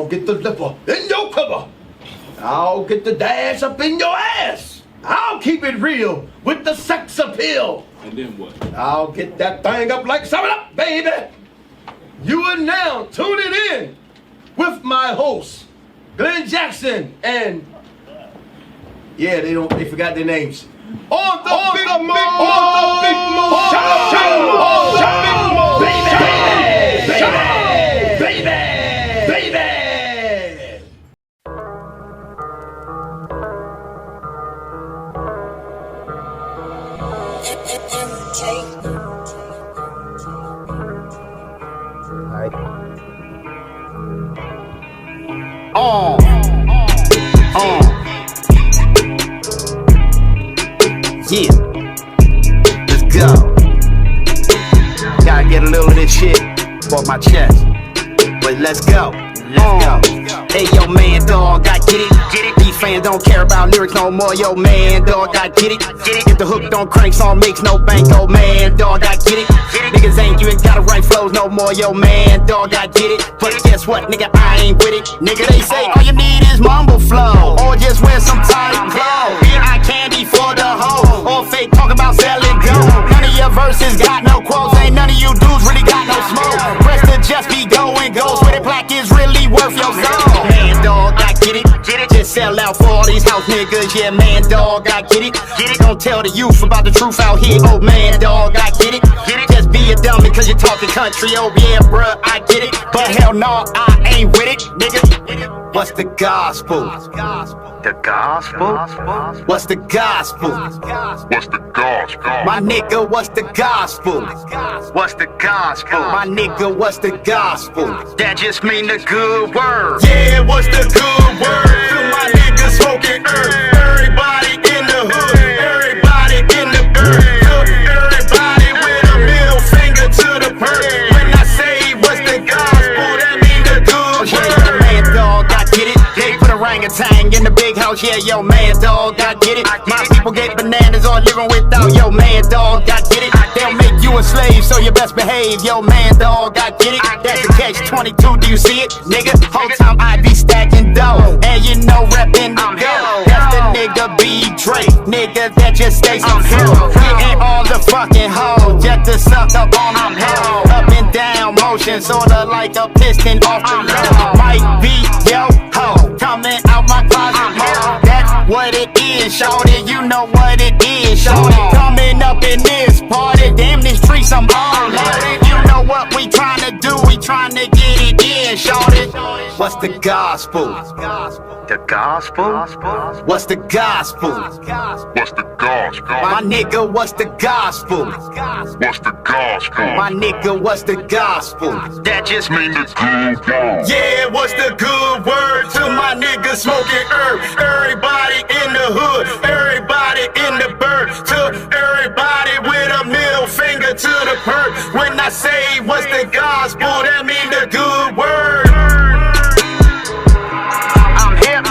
I'll get the lipper in your quiver. I'll get the dash up in your ass. I'll keep it real with the sex appeal. And then what? I'll get that thing up like 7-Up, baby. You are now tuning in with my host, Glynn Jackson, and yeah, they forgot their names. On the big mo, baby. Yeah, let's go. Gotta get a little of this shit off my chest. But let's go. Hey, yo, man, dog, I get it. These fans don't care about lyrics no more. Yo, man, dog, I get it. If the hook don't crank, song makes no bank. Oh, man, dog, I get it. Niggas ain't you ain't gotta write flows no more. Yo, man, dog, I get it. But guess what, nigga, I ain't with it. Nigga, they say all you need is mumble flow, or just wear some tight clothes. I candy for the hoe, or fake talk about selling dough. None of your verses got no quotes. Ain't none of you dudes really got no smoke. Press to just be going ghost, where the plaque is really worth your soul. Man, dog, I get it. Just sell out for all these house niggas. Yeah, man, dog, I get it. Don't tell the youth about the truth out here. Oh, man, dog, I get it. Just be a dummy cause you talking country. Oh, yeah, bruh, I get it. But hell no, I ain't with it, nigga. What's the gospel? The gospel? What's the gospel? What's the gospel? My nigga, what's the gospel? What's the gospel? My nigga, what's the gospel? That just mean the good word. Yeah, what's the good word? To my niggas smoking earth. Everybody in the hood. Everybody in the earth. Everybody with a middle finger to the perk. When I say what's the gospel, that mean the good word. Man, dog, I get it. They put a orangutan in the big house. Yeah, yo, man, dog, I get it. My people get bananas on living without. Yo, man, dog, I get it. They'll make you a slave, so you best behave. Yo, man, dog, I get it. That's the catch-22, do you see it? Nigga, whole time I be stacking dough. And you know reppin' the go. That's the nigga B-Drake. Nigga that just stays on flow. Getting all the fucking hoes. Just to suck up on them hoes. Up and down motion, sorta like a piston off the low. Might be yo ho, coming out my closet, ho. That's what it is, shorty. You know what it is, shorty. Coming up in this party, damn this tree, some all loaded. You know what we tryna do, we tryna get it in, shorty. What's the gospel? The gospel? What's the gospel? What's the gospel? My nigga, what's the gospel? What's the gospel? My nigga, what's the gospel? That just mean the good word. Yeah, what's the good word to my niggas smoking herb? Everybody in the hood, everybody in the bird, to everybody with a middle finger to the perk. When I say what's the gospel, that mean the good word. I'm here.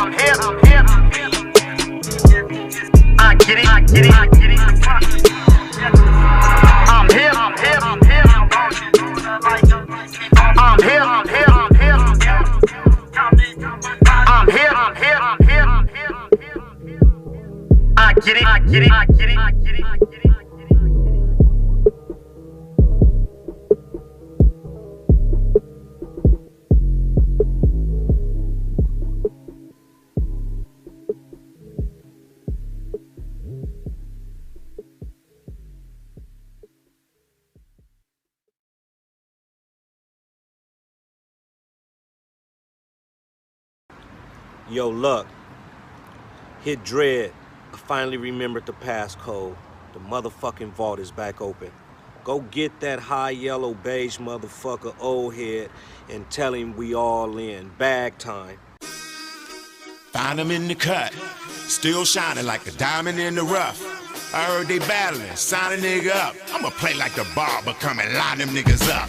I get it. I'm here. I get it. Yo, look, hit Dread. I finally remembered the passcode. The motherfucking vault is back open. Go get that high yellow beige motherfucker old head and tell him we all in. Bag time. Find him in the cut, still shining like a diamond in the rough. I heard they battling, sign a nigga up. I'ma play like the barber, come and line them niggas up.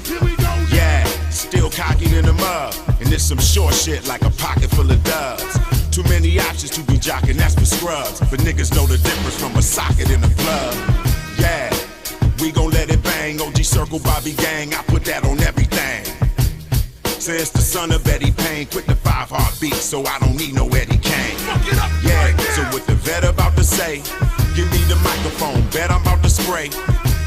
Yeah, still cocky in the mud, and there's some short shit like a pocket full of dubs. Too many options to be jocking, that's for scrubs. But niggas know the difference from a socket and a plug. Yeah, we gon' let it bang. OG Circle, Bobby Gang, I put that on everything. Since the son of Eddie Payne quit the 5 heartbeats, so I don't need no Eddie Kane. Yeah, so what the vet about to say? Give me the microphone, bet I'm about to spray.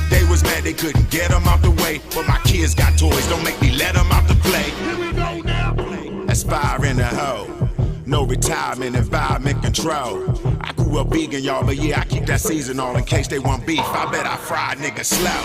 They was mad they couldn't get them out the way, but my kids got toys, don't make me let them out to play. Here we go now. That's fire in the hoe. No retirement, environment control. I grew up vegan, y'all, but yeah, I keep that season on in case they want beef. I bet I fry niggas slow.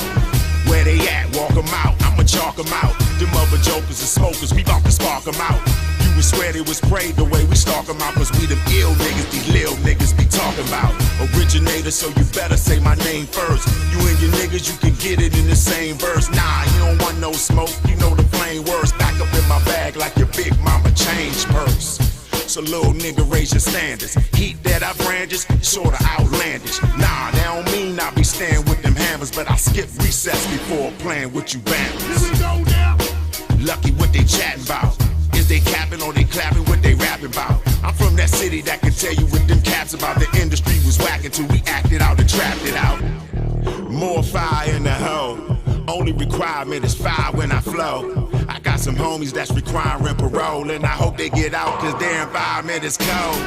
Where they at? Walk them out. I'ma chalk them out. Them other jokers and smokers, we bout to spark them out. You would swear they was prayed the way we stalk them out, cause we them ill niggas, these lil niggas be talking about. Originator, so you better say my name first. You and your niggas, you can get it in the same verse. Nah, you don't want no smoke, you know the flame worse. Back up in my bag like your big mama change purse. So little nigga, raise your standards. Heat that I brandish, sorta outlandish. Nah, that don't mean I be staying with them hammers, but I skip recess before playing with you bandits. Here we go now. Lucky what they chatting about. Is they capping or they clapping what they rapping about? I'm from that city that can tell you what them caps about. The industry was whacking till we acted out and trapped it out. More fire in the hoe. Only requirement is fire when I flow. I got some homies that's requiring parole, and I hope they get out cause their environment is cold.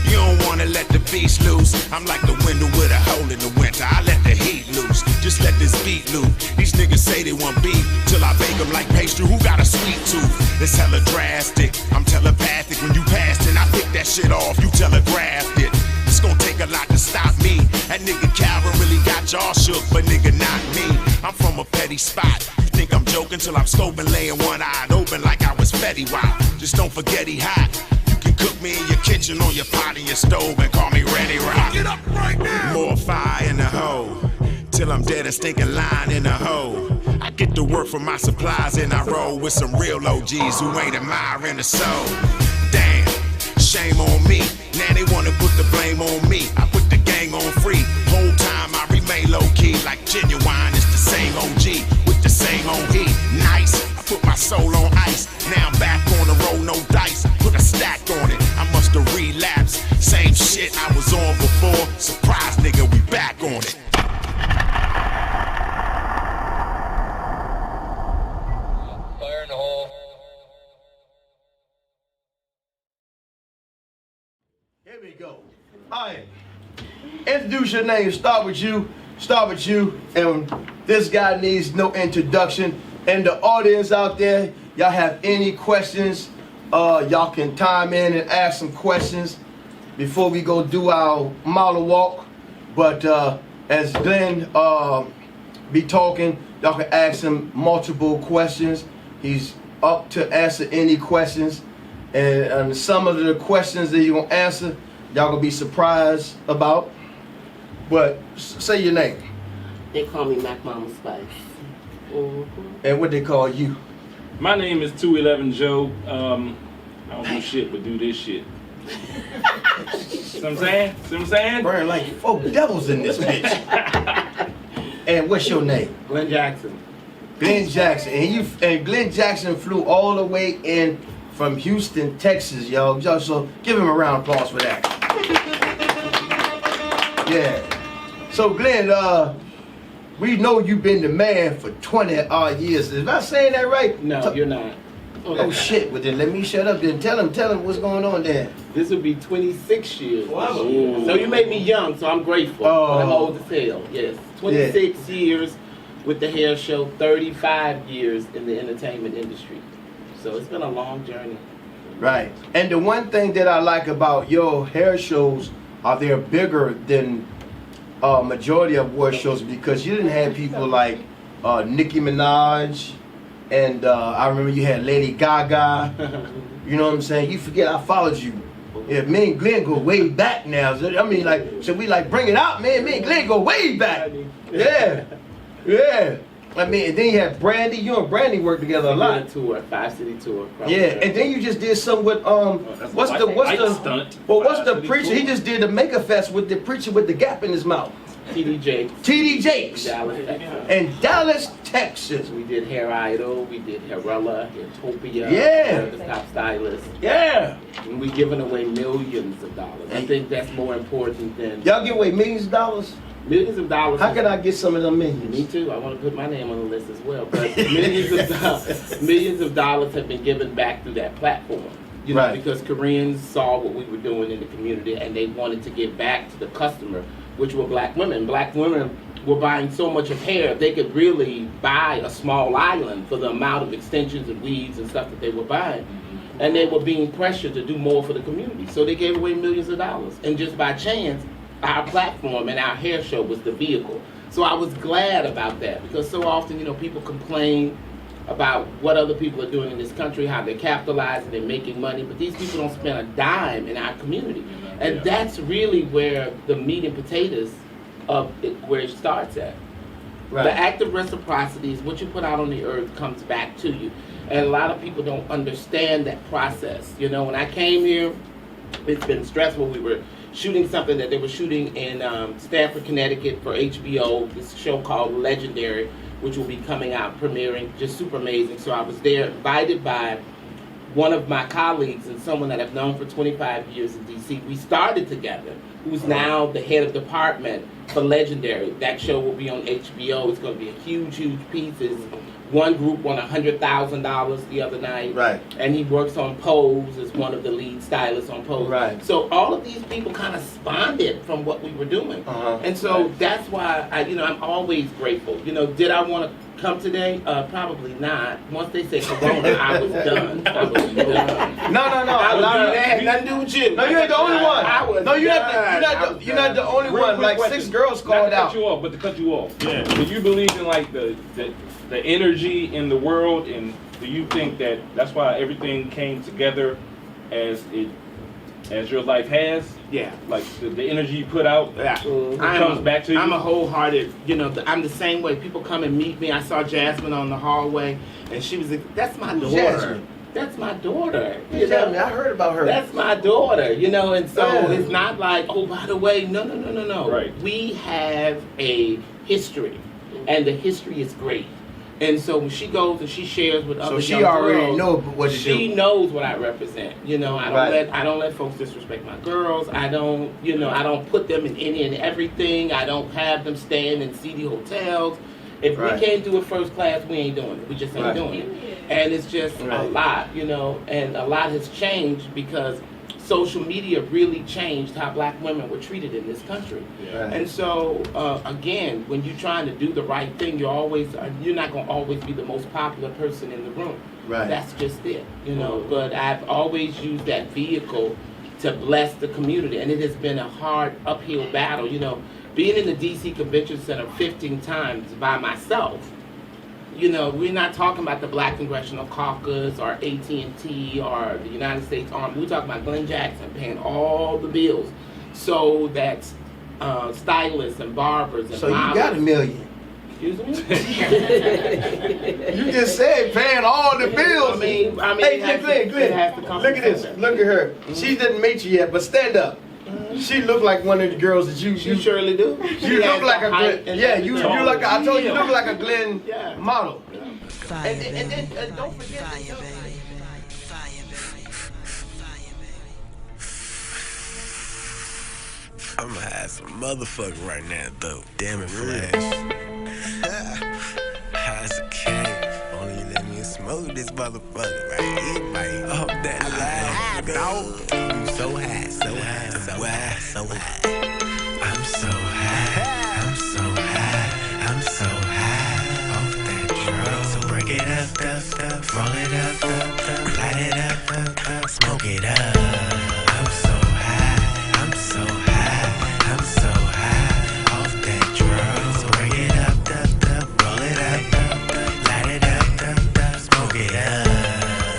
You don't wanna let the beast loose. I'm like the window with a hole in the winter. I let the heat loose. Just let this beat loose. These niggas say they want beef till I bake them like pastry. Who got a sweet tooth? It's hella drastic. I'm telepathic. When you passed and I pick that shit off, you telegraphed it. It's gonna take a lot to stop me. That nigga Calvin really got y'all shook, but nigga not me. I'm from a petty spot. You think I'm joking till I'm scoping, laying one eye open like I was Fetty Wap. Just don't forget he hot. You can cook me in your kitchen on your pot and your stove and call me Ready Rock. Get up right now. More fire in the hole. Till I'm dead and stinking line in the hole. I get to work for my supplies and I roll with some real OGs who ain't admiring the soul. Damn, shame on me. Now they wanna put the blame on me. I put the gang on free. Whole time I remain low key like genuine. It's the same OG with the same old heat. Nice. I put my soul on ice. Now I'm back on the road, no dice. Put a stack on it. I must have relapsed. Same shit I was on before. Surprise, nigga, we back on it. Fire in the hole. Here we go. All right. Introduce your name. Start with you. And this guy needs no introduction. And the audience out there, y'all have any questions, y'all can chime in and ask some questions before we go do our model walk. But as Glynn be talking, y'all can ask him multiple questions. He's up to answer any questions. And some of the questions that he's gonna answer, y'all gonna be surprised about. But say your name. They call me Mac Mama Spice. And what they call you. My name is 211 Joe. I don't do shit but do this shit. See what I'm saying? See what I'm saying? Burn like 4 devils in this bitch. And what's your name? Glynn Jackson. Glynn Jackson. And Glynn Jackson flew all the way in from Houston, Texas, y'all. So give him a round of applause for that. Yeah. So Glynn, we know you've been the man for 20 odd years. Is I saying that right? No, you're not. Oh shit, well then let me shut up then. Tell him what's going on there. This would be 26 years. Wow. So you made me young, so I'm grateful. Oh. But I'm old as hell, yes. 26 years with the hair show, 35 years in the entertainment industry. So it's been a long journey. Right. And the one thing that I like about your hair shows are they're bigger than majority of award shows because you didn't have people like Nicki Minaj and I remember you had Lady Gaga. You know what I'm saying? You forget I followed you. Yeah, me and Glynn go way back now. I mean, like, should we like bring it out, man? Me and Glynn go way back. Yeah, yeah. I mean, and then you had Brandy. You and Brandy worked together a lot. Tour, 5-city tour. Yeah, and then you just did some with what's the preacher? He just did the Maker Fest with the preacher with the gap in his mouth. TD Jakes. TD Jakes. Dallas, Texas. In Dallas, Texas. We did Hair Idol. We did Hairella, Utopia. Yeah. The top stylist. Yeah. And we giving away millions of dollars. I think that's more important than. Y'all give away millions of dollars? Millions of dollars. How can I get some of them millions? Me too. I want to put my name on the list as well. But millions of dollars have been given back through that platform. You know, because Koreans saw what we were doing in the community and they wanted to give back to the customer, which were black women. Black women were buying so much of hair, they could really buy a small island for the amount of extensions and weaves and stuff that they were buying. And they were being pressured to do more for the community. So they gave away millions of dollars. And just by chance, our platform and our hair show was the vehicle. So I was glad about that because so often, you know, people complain about what other people are doing in this country, how they're capitalizing and making money, but these people don't spend a dime in our community. And that's really where the meat and potatoes of it, where it starts at. Right. The act of reciprocity is what you put out on the earth comes back to you. And a lot of people don't understand that process. You know, when I came here, it's been stressful. We were shooting something that they were shooting in Stamford, Connecticut for HBO, this show called Legendary, which will be coming out, premiering, just super amazing. So I was there, invited by one of my colleagues and someone that I've known for 25 years in DC. We started together, who's now the head of department for Legendary. That show will be on HBO. It's going to be a huge, huge piece. One group won $100,000 the other night. Right. And he works on Pose as one of the lead stylists on Pose. Right. So all of these people kind of spawned it from what we were doing. And so that's why I'm always grateful. You know, did I want to come today? Probably not. Once they said Corona, I was done. I was done. No. That had nothing to do with you. No, you ain't the only one. I was no, you're done. you're not the only one. Like 6 girls called out. To cut you off. Yeah. Do you believe in like the energy in the world, and do you think that's why everything came together as your life has? Yeah. Like the energy you put out, comes back to you? I'm a wholehearted, I'm the same way. People come and meet me. I saw Jasmine on the hallway, and she was like, that's my daughter. Jasmine. That's my daughter. I heard about her. That's my daughter, and so it's not like, oh, by the way, no. Right. We have a history, and the history is great. And so when she goes and she shares with other young girls, already knows what to do. She knows what I represent. I don't let folks disrespect my girls. I don't put them in any and everything. I don't have them staying in seedy hotels. If we can't do it first class, we ain't doing it. We just ain't doing it. And it's just a lot, and a lot has changed because social media really changed how black women were treated in this country. And so, again, when you're trying to do the right thing, you're not going to always be the most popular person in the room. That's just it, But I've always used that vehicle to bless the community, and it has been a hard uphill battle. Being in the DC Convention Center 15 times by myself, we're not talking about the Black Congressional Caucus or AT&T or the United States Army. We're talking about Glynn Jackson paying all the bills so that stylists and barbers and So models, you got $1 million. Excuse me? You just said paying all the bills. Hey, Glynn, look at this. Look at her. She didn't meet you yet, but stand up. She looked like one of the girls that you surely do. You look like a Glynn. Yeah, you like I told you look like a Glynn model. And then don't forget. I'm high as a motherfucker right now, though. Damn it, Flash. High as a cat. Only you let me smoke this motherfucker, right? Everybody off that line, dog. You so high, so high, so high, so high. I'm so high, I'm so high, I'm so high off that drug. So break it up, roll it up, light it up, smoke it up. I'm so high, I'm so high, I'm so high off that drug. So break it up, roll it up, light it up, smoke it up.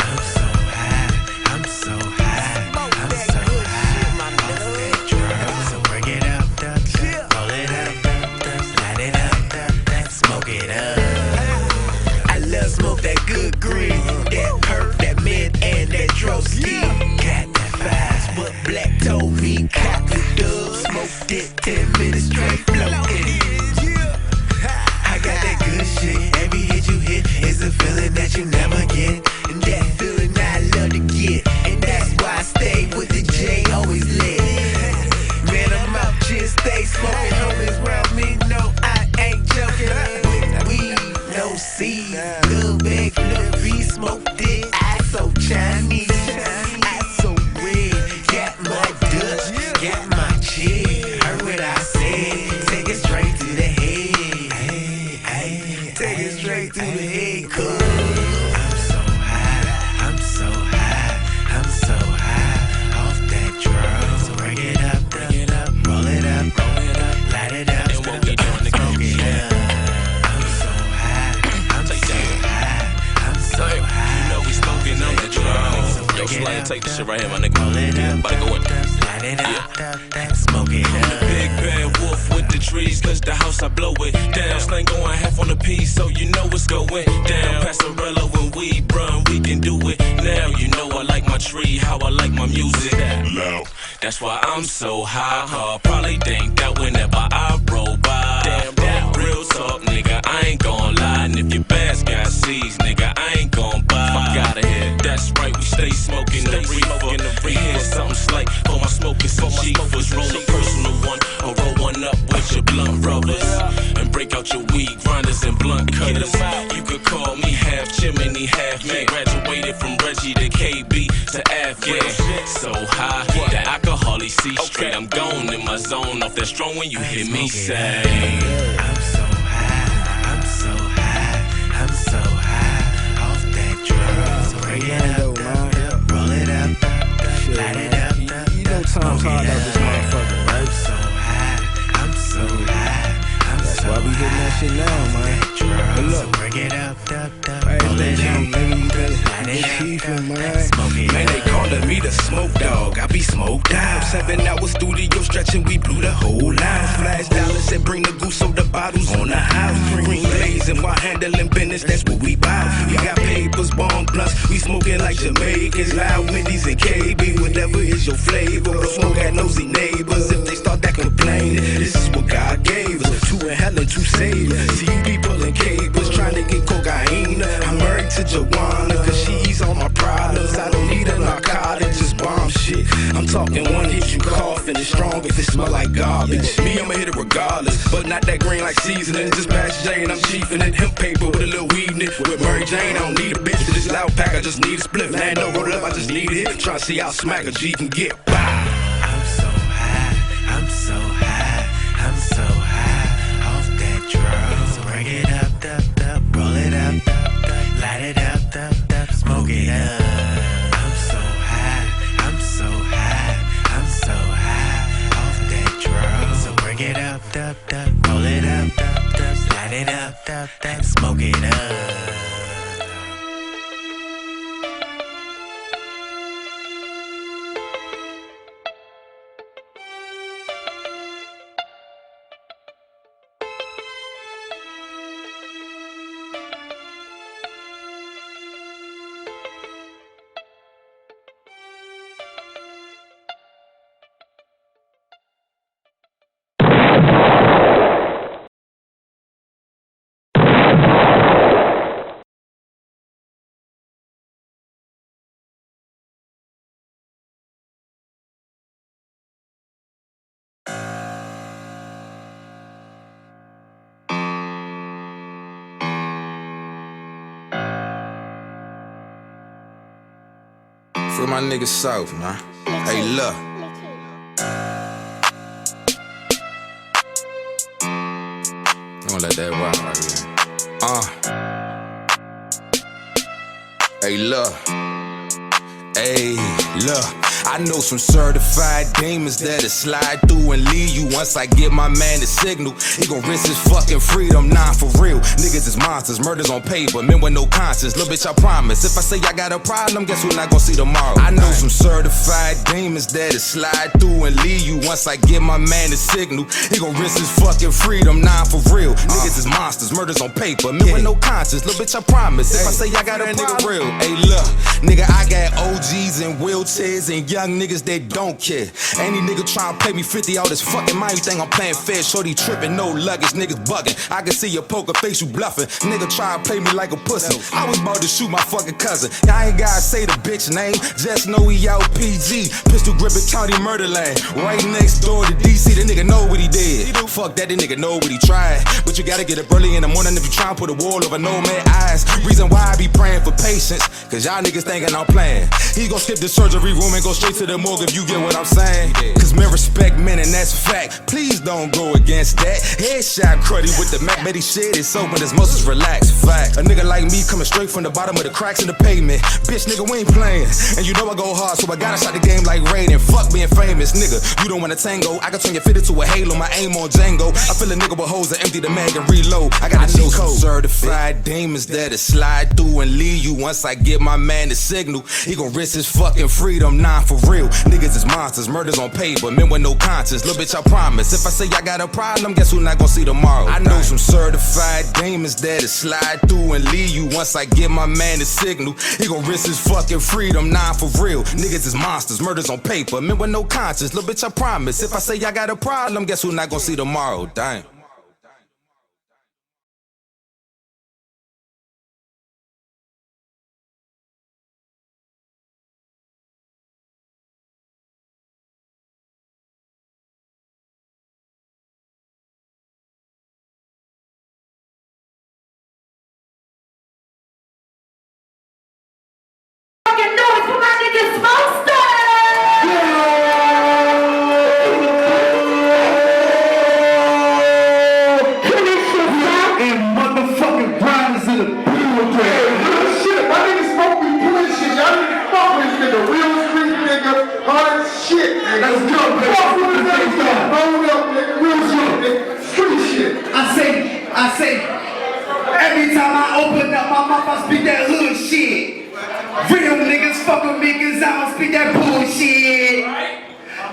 I'm so high, I'm so high, I'm so high off that drug. So break it up, roll it up, light it up, smoke it up. I love smoke that good green, that perk, that mint, and that dro ski. God shit right here, my nigga. Yeah, about to go in. Light it up, smoke it up. I'm the big bad wolf with the trees, cause the house I blow it down. Slang going half on the piece, so you know what's going down. Passarella when we run, we can do it now. You know I like my tree, how I like my music loud. That's why I'm so high, probably think that whenever I roll by. Damn, real talk, nigga, I ain't gon' lie. And if your bass got seeds, nigga, I ain't gon' buy. Fuck outta here. That's right, we stay smoking the reefer. We hear something slight for my smoking some cheapers. Roll a personal one or roll one up with your blunt rubbers. And break out your weed grinders and blunt cutters. You could call me half chimney, half man. Graduated from Reggie to KB to Afghan. So high that I can hardly see straight. I'm gone in my zone off that strong when you hear me say, I'm so high, I'm so high, I'm so high off that drug. So bring it up, roll it up, light it up, you know Tom's hard out this motherfucker. I'm so high, I'm so high, I'm That's so why we hitting that shit now, man. But look, so bring it up, roll it up, nigga, you better chiefin', man. Man, they calling me the smoke dog. I be smoked out. 7 hours studio stretching, we blew the whole line. Flash dollars and bring the goose so the bottles on the house. Green blazing while handling business, that's what we bout. We got papers, bomb blunts, we smoking like Jamaicans. Loud Wendy's and KB, whatever is your flavor. But smoke at nosy neighbors if they start that complaining. This is what God gave us, 2 in hell and 2 saviors. See you be pulling cables, trying to get cocaine. I'm married to Joanna, cause she's on my problems. I don't need a narcotic, just bomb shit. I'm talking one hit, you coughing. It's strong if it smell like garbage. Me, I'ma hit it regardless, but not that green like seasoning. Just pass Jane, I'm chiefing it. Hemp paper with a little weed in it. With Mary Jane, I don't need a bitch for this loud pack, I just need a split. Man, no roll it up, I just need it. Try to see how smack a G can get. Bow. I'm so high, I'm so high, I'm so high off that drug. So bring it up, roll it up, light it up, smoke it up. I'm so high, I'm so high, I'm so high off that drug. So bring it up, roll it up, light it up, smoke it up. For my niggas south, man. Hey, look. I'm gonna let that rock right here. Hey, look. Hey, look. I know some certified demons that'll slide through and leave you once I get my man the signal. He gon' risk his fucking freedom, nah, for real. Niggas is monsters, murders on paper, men with no conscience. Little bitch, I promise. If I say I got a problem, guess we're not gon' see tomorrow. I know some certified demons that'll slide through and leave you once I get my man the signal. He gon' risk his fucking freedom, nah, for real. Niggas is monsters, murders on paper, men with no conscience. Little bitch, I promise. If I say I got a nigga real, hey, look, nigga, I got OGs and wheelchairs and young niggas that don't care. Any nigga tryna play me 50 all this fucking mind, you think I'm playing fair? Shorty tripping, no luggage, niggas bugging. I can see your poker face, you bluffing. Nigga try to play me like a pussy. I was about to shoot my fucking cousin. I ain't gotta say the bitch name, just know he out PG. Pistol gripping county murder lane, right next door to DC. The nigga know what he did. Fuck that, the nigga know what he tried. But you gotta get up early in the morning if you tryna put a wall over no man's eyes. Reason why I be praying for patience, cause y'all niggas thinking I'm playing. He gon' skip the surgery room and go straight to the morgue if you get what I'm saying. Cause men respect men and that's fact. Please don't go against that. Headshot cruddy with the Mac, Betty shit is open as Moses relax. Fact. A nigga like me coming straight from the bottom of the cracks in the pavement. Bitch nigga, we ain't playing. And you know I go hard, so I gotta shot the game like like Raiden. Fuck being famous, nigga. You don't want a tango. I can turn your fitted to a halo. My aim on Django. I feel a nigga with hoes that empty the mag and reload. I got a cheat code. Certified demons that'll slide through and leave you. Once I get my man the signal, he gon' risk his fucking freedom. Nah, for real. Niggas is monsters. Murders on paper. Men with no conscience. Little bitch, I promise. If I say I got a problem, guess who not gon' see tomorrow? I know some certified demons that'll slide through and leave you. Once I get my man the signal, he gon' risk his fucking freedom. Nah, for real. Niggas is monsters. Murders on paper. Men with no conscience. Little bitch, I promise. If I say I got a problem, guess who not gon' see tomorrow? Damn. I say, every time I open up my mouth, I speak that hood shit. Real niggas fuck with me cause I don't speak that bullshit.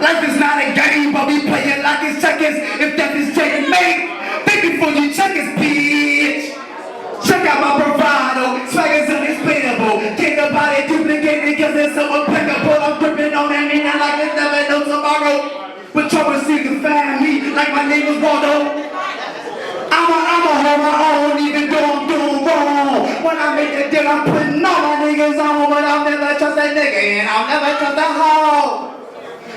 Life is not a game, but we play it like it's checkers. If death is taken, mate, think before you check us, bitch. Check out my bravado, swagger's unexplainable. Can't nobody duplicate it cause it's so impeccable. I'm gripping on that and I like it's never no tomorrow. But trouble seems to find me like my name was Waldo. I'm a hold my own, even though I'm doing wrong. When I make the deal, I'm putting all my niggas on, but I'll never trust that nigga, and I'll never trust a hoe.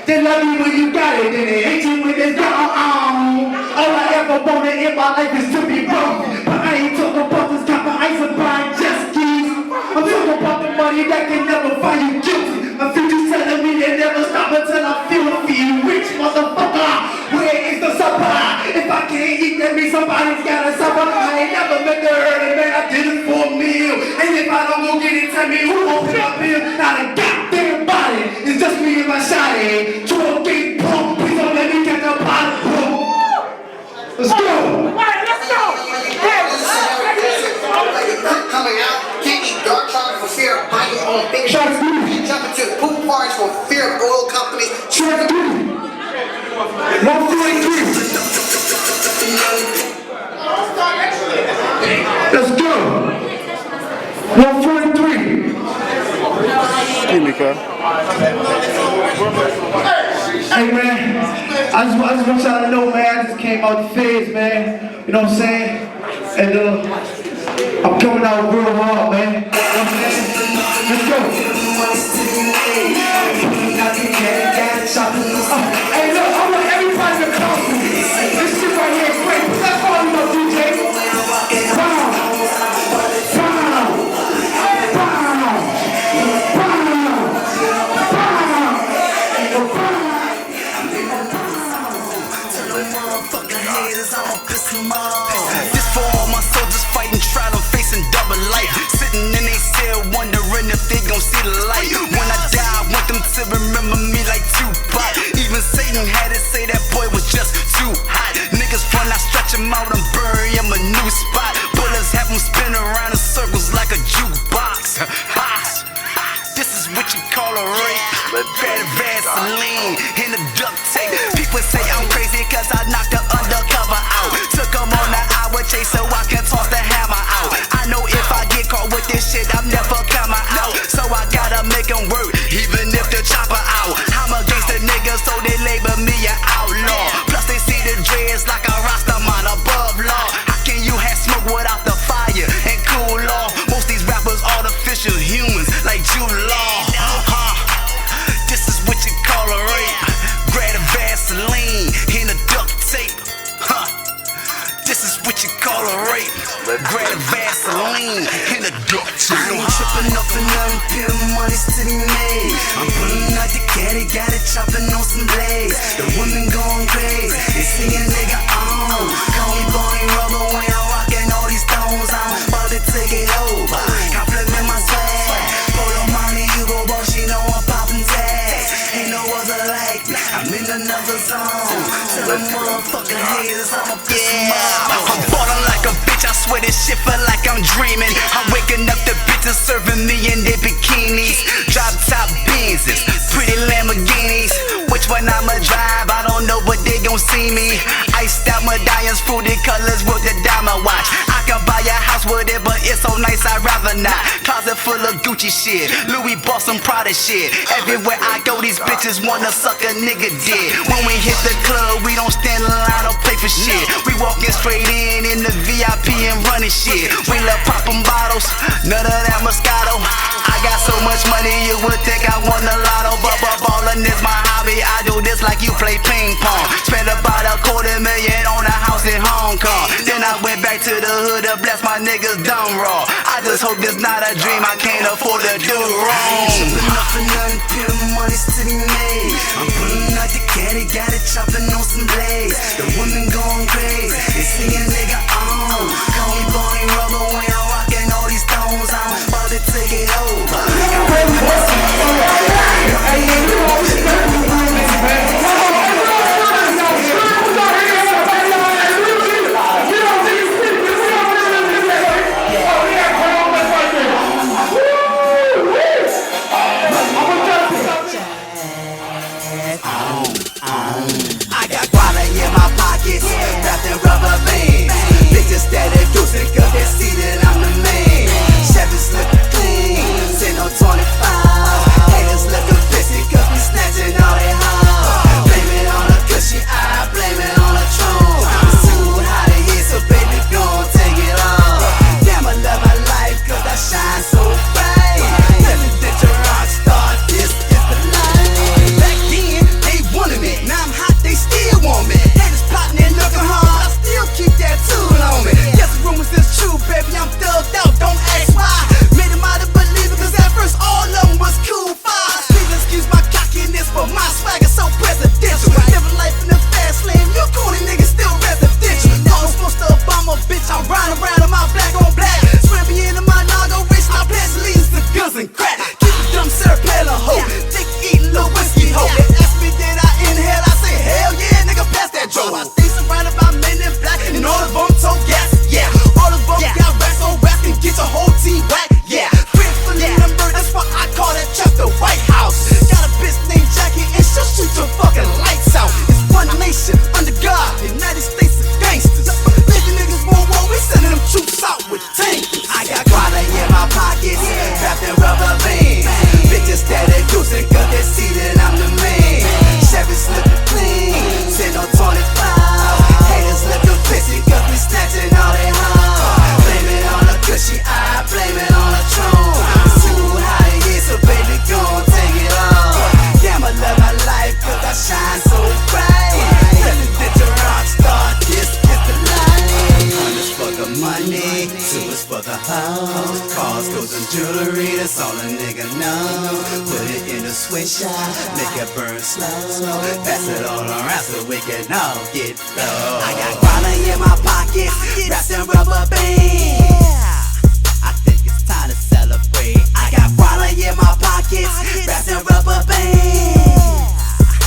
They love you when you got it, then they hate you when it's gone. All I ever wanted in my life is to be broke, but I ain't talking about this copper ice and buying jet skis. I'm talking about the money that can never find you guilty. My future's telling me they never stop until I feel rich, motherfucker. Where is the supper? If I can't eat, that means somebody's gotta suffer. I ain't never met the early man, I did it for a meal. And if I don't go get it, tell me who gon' pick up here? Not a goddamn body, it's just me and my shawty. 12 big pump, please don't let me catch a pot. Let's go! Alright, let's go! Coming out, can't eat dark chocolate for fear of biting on things. Jump into poop parties for fear of oil companies. Try to do it. 143. Let's go. 143. Excuse me, cuz. Hey man, I just want y'all to know, man, I just came out the feds, man. You know what I'm saying? And I'm coming out real hard, man. You know what I'm saying? Let's go. Hey, look, I want everybody to come to me. This shit right here is great. Put that phone in my DJ. Bow. This for all my soldiers fighting trial and facing double life. Sitting in they cell wondering if they gon' see the light. When I die, I want them to remember me like Tupac. Even Satan had to say that boy was just too hot. Niggas run, I stretch him out and bury him a new spot. Bullets have him spin around in circles like a jukebox. This is what you call a rape. Better Vaseline in the duct tape. People say I'm crazy cause I knocked the undercover out. Took him on the hour chase so I can toss the hammer out. I know if I get caught with this shit, I'm never coming out. So I gotta make him work, even if the chopper out. I'm against the niggas, so they label me an outlaw. Plus they see the dreads like a Rastaman above law. How can you have smoke without the fire and cool law? Most these rappers artificial humans like Jude Law. This is what you call a rape. Grab a Vaseline in a duct tape. This is what you call a rape. Grab a Vaseline in a duct tape. I ain't tripping up and nothing, pure money's to be made. I'm pulling out the caddy, got it chopping on some blades. The women going crazy, they singing nigga on. Call me Bonnie Rubber when I'm rocking all these stones. I'm about to take it over. Compliment my swag. Polo money, you go boss, you know I'm popping tags. Ain't no another zone. Tell them motherfucking haters I'ma piss them off. I'm ballin' like a bitch, I swear this shit feel like I'm dreaming. I'm waking up the bitches serving me in their bikinis. Drop top Benzes, pretty Lamborghinis. Which one I'ma drive, I don't know, but they gon' see me. Iced out medallions, fruity colors with the diamond watch. I can buy a house with it, but it's so nice I'd rather not. Closet full of Gucci shit, Louis bought some Prada shit. Everywhere I go, these bitches wanna suck a nigga dick. When we hit the club, we don't stand in line or play for shit. We walking straight in the VIP and running shit. We love popping bottles, none of that Moscato. I got so much money you would think I won the lotto. But ballin' is my hobby, I do this like you play ping pong. Spent about $250,000 on a house in Hong Kong. Then I went back to the hood to bless my niggas dumb raw. I just hope this not a dream, I can't afford to do wrong. Chopping up for nothing, pure money's to be made. I'm pulling out the caddy, got it chopping on some blades. The women going crazy, they singing nigga on. Call me Bonnie Rubber when I'm rocking all these stones. I'm about to take it over. I got guava in my pockets, wrapped in rubber bands. Bitches steady goosing 'cause they see that I'm the man. Chevy's looking clean, say no 25. Haters looking pissy 'cause we snatching all they hoes. Blame it on the cushy, I blame it on the throne. It's too hot in here, so baby gon' take it off. Damn, I love my life 'cause I shine so bright. Presidential rock star, this is the life. Back then, they wanted me, now I'm hot, they still want me. Haters plotting and looking hard, I still keep that tool on me. Yes, the rumors is true, baby, I'm thugged out, don't ask why. Made them out to believe it, 'cause at first all of them was cool fires. Please excuse my cockiness, but my swagger so presidential. Living life in the fast lane, you corny niggas still residential. Y'all supposed to Obama, bitch, I'm riding around in my black on black. Swim me into my Nago race, my pledge leads to guns and crack. Keep a dumb syrup, pale hoe, dick eating little whiskey hoe. They ask me did I inhale, I say hell yeah, nigga, pass that Joe. I stay surrounded by men in black, and all of them told gas, yeah. All of them got racks on racks and get your whole team whack, yeah. Fearfully numbered, that's why I call that chest the White House. Got a bitch named Jackie and she'll shoot your fucking lights out. It's one nation, under God, United States of gangsters. Nigga niggas won't war, we sending them troops out with tankers. I got guava in my pockets, wrapped in rubber bands. Bitches steady goosing 'cause they see that I'm the man. Chevy's looking clean, say no 25. Haters looking pissy 'cause we snatching all they hoes. Blame it on the cushy, I blame it on the throne. It's too hot in here, so baby gon' take it off. Damn, I love my life 'cause I shine so bright. Presidential rock star, this is the life. One is for the money, two is for the hoes. Cars, goes and jewelry, that's all a nigga know. Put it in the switch shot, make it burn slow. Pass it all around so we can all get low. I got guava in my pockets, wrapped in rubber bands. I think it's time to celebrate. I got guava in my pockets, wrapped in rubber bands.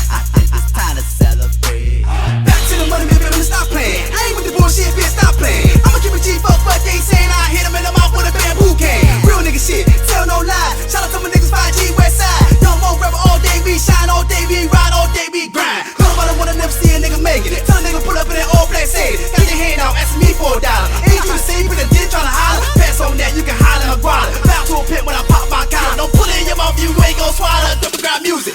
I think it's time to celebrate. Back to the money, baby, stop playing. I ain't with the bullshit, bitch, stop playing. I'ma keep a G, fuck what they saying. I hit them in the mouth with a bamboo can. Real nigga shit, tell no lie. Shout out to my niggas 5G West Side. Don't want rapper all day, we shine all day, we ride all day, we grind. Nobody wanna never see a nigga making it. Tell a nigga pull up in that all black say it. Got your hand out, asking me for $1. Ain't you the same, but a dick tryna holler. Pass on that, you can holler in a guala. Bound to a pit when I pop my collar. Don't put it in your mouth, you ain't gon' swallow. Double grab music.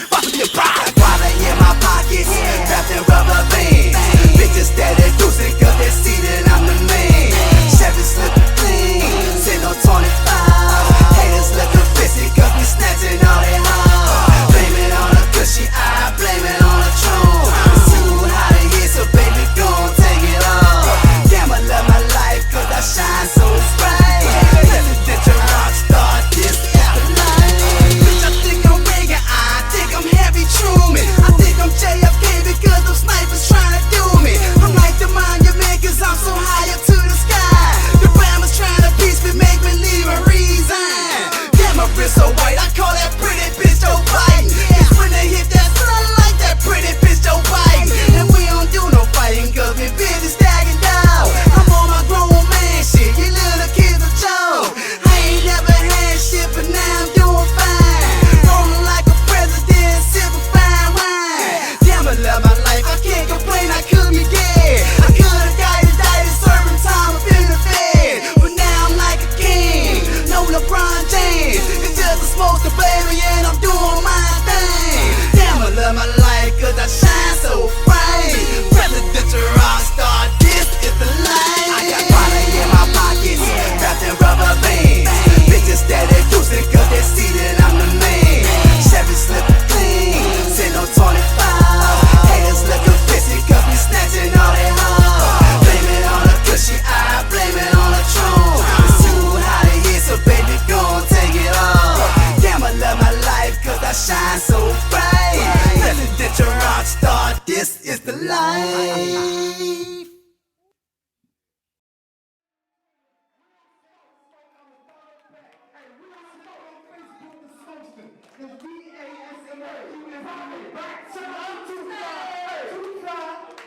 life.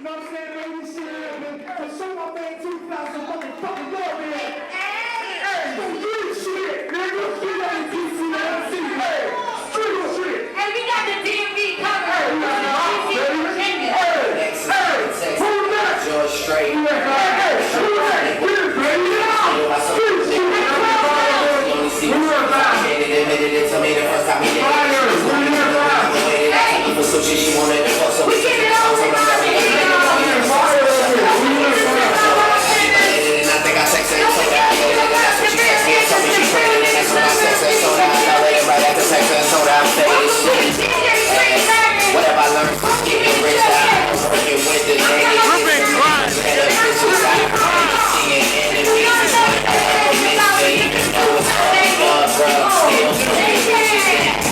Know what I'm saying, baby? Shit, so show my man 2,000 motherfucking love, man. Hey, don't do shit, nigga. Get out of DCLC, hey. Street shit. Hey, we got the DMV covered. Hey, who's that? George Strait. Hey, who's that? Get it, baby. Street shit. She wanted to fuck some. We get it all And I think I sexed her and told her I did it. That's what she texted me and told me she pregnant. And that's when I sexed her and told her I got laid right after sex her and told her I'm faded. Whatever I learned from getting rich, I'm working with the niggas. And the bitches I seeing enemies.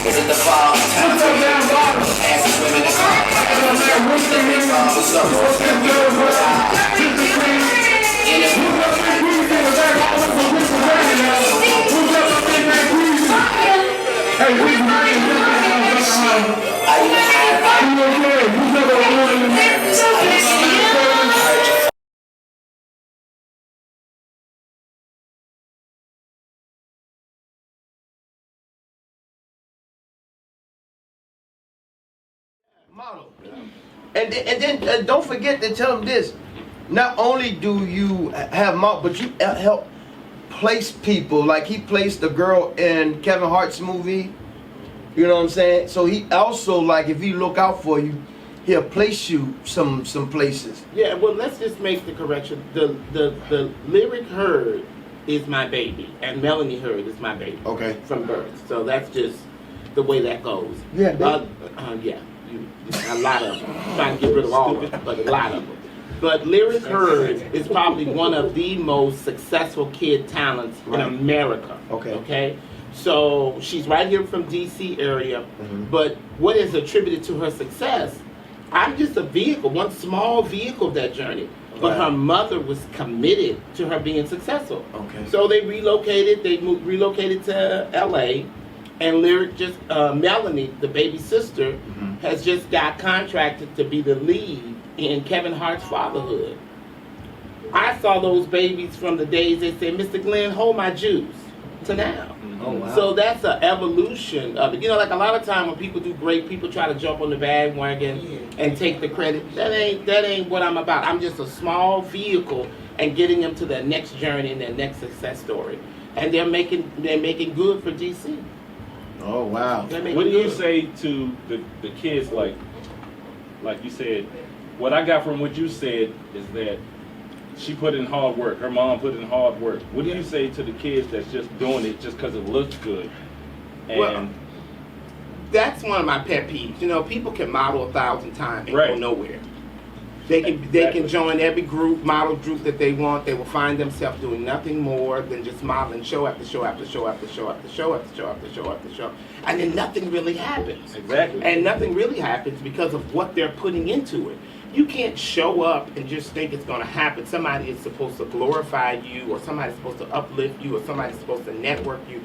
Is it the fall? Time to ask these women to come. Model. And then don't forget to tell them this. Not only do you have model, but you help place people. Like he placed the girl in Kevin Hart's movie. You know what I'm saying? So he also, like, if he look out for you, he'll place you some places. Yeah, well, let's just make the correction. The lyric Heard is my baby, and Melanie Heard is my baby. Okay. From birth. So that's just the way that goes. Yeah. Yeah. A lot of them. I'm trying to get rid of all of them, but a lot of them. But Lyric Heard is probably one of the most successful kid talents in America. Okay. So she's right here from DC area, but what is attributed to her success? I'm just a vehicle, one small vehicle of that journey. But her mother was committed to her being successful. Okay. So they relocated. They relocated to LA, and Lyric just Melanie, the baby sister, has just got contracted to be the lead in Kevin Hart's Fatherhood. I saw those babies from the days they said, "Mr. Glynn, hold my juice," to now. Oh, wow. So that's an evolution of it. You know, like a lot of time when people do great, people try to jump on the bandwagon and take the credit. That ain't what I'm about. I'm just a small vehicle and getting them to their next journey and their next success story. And they're making good for DC. Oh wow. What do you say to the kids, like you said? What I got from what you said is that she put in hard work. Her mom put in hard work. What do you say to the kids that's just doing it just because it looks good? And well, that's one of my pet peeves. You know, people can model 1,000 times and go nowhere. They can join every model group that they want. They will find themselves doing nothing more than just modeling show after show after show after show after show after show after show after show. And then nothing really happens. Exactly. And nothing really happens because of what they're putting into it. You can't show up and just think it's going to happen. Somebody is supposed to glorify you, or somebody's supposed to uplift you, or somebody's supposed to network you.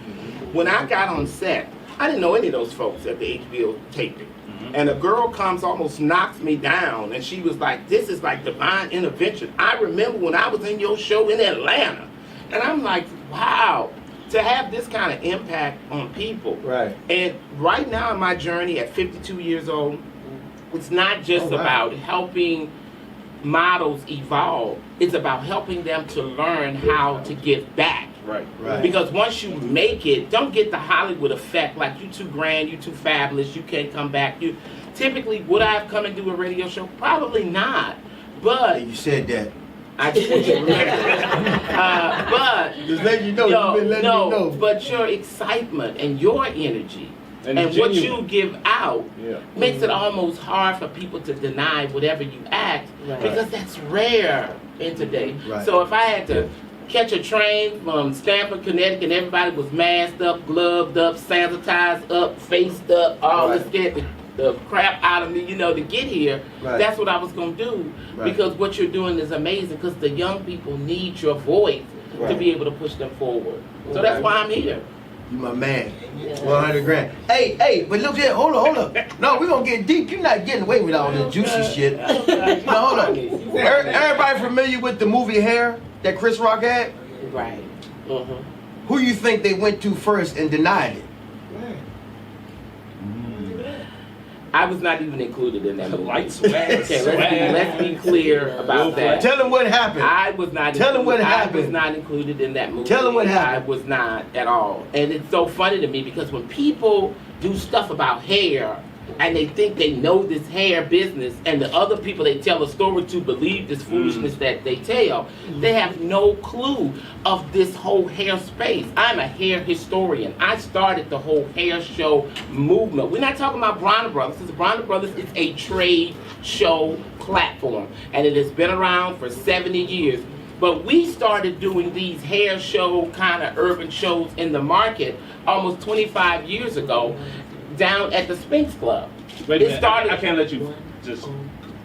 When I got on set, I didn't know any of those folks at the HBO taping. And a girl comes, almost knocks me down, and she was like, "This is like divine intervention. I remember when I was in your show in Atlanta." And I'm like, wow, to have this kind of impact on people. Right. And right now in my journey at 52 years old, it's not just about helping models evolve. It's about helping them to learn how to give back. Right. Because once you make it, don't get the Hollywood effect, like you too grand, you too fabulous, you can't come back. You typically, would I have come and do a radio show? Probably not. But you said that. I just want you to remember. But just let you know. You've been letting me know. But your excitement and your energy and what you give out makes it almost hard for people to deny whatever you act, because that's rare in today. Right. So if I had to catch a train from Stamford, Connecticut, and everybody was masked up, gloved up, sanitized up, faced up, all this scared to the crap out of me, you know, to get here, Right. that's what I was going to do. Right. Because what you're doing is amazing because the young people need your voice to Right. be able to push them forward. So that's why I'm here. You my man. 100 grand. Hey, but look here, hold up. No, we're gonna get deep. You're not getting away with all this juicy shit. No, hold up. Everybody familiar with the movie Hair that Chris Rock had? Right. Who you think they went to first and denied it? I was not even included in that movie. Light swag. Okay, let's be clear about that. Tell them what happened. I was not. Tell them what I happened. was not included in that movie. Tell them what happened. I was not at all. And it's so funny to me because when people do stuff about hair and they think they know this hair business, and the other people they tell a story to believe this foolishness that they tell, they have no clue of this whole hair space. I'm a hair historian. I started the whole hair show movement. We're not talking about Bronner Brothers, because Bronner Brothers is a trade show platform, and it has been around for 70 years. But we started doing these hair show kind of urban shows in the market almost 25 years ago down at the Sphinx Club. Wait a minute, I can't let you just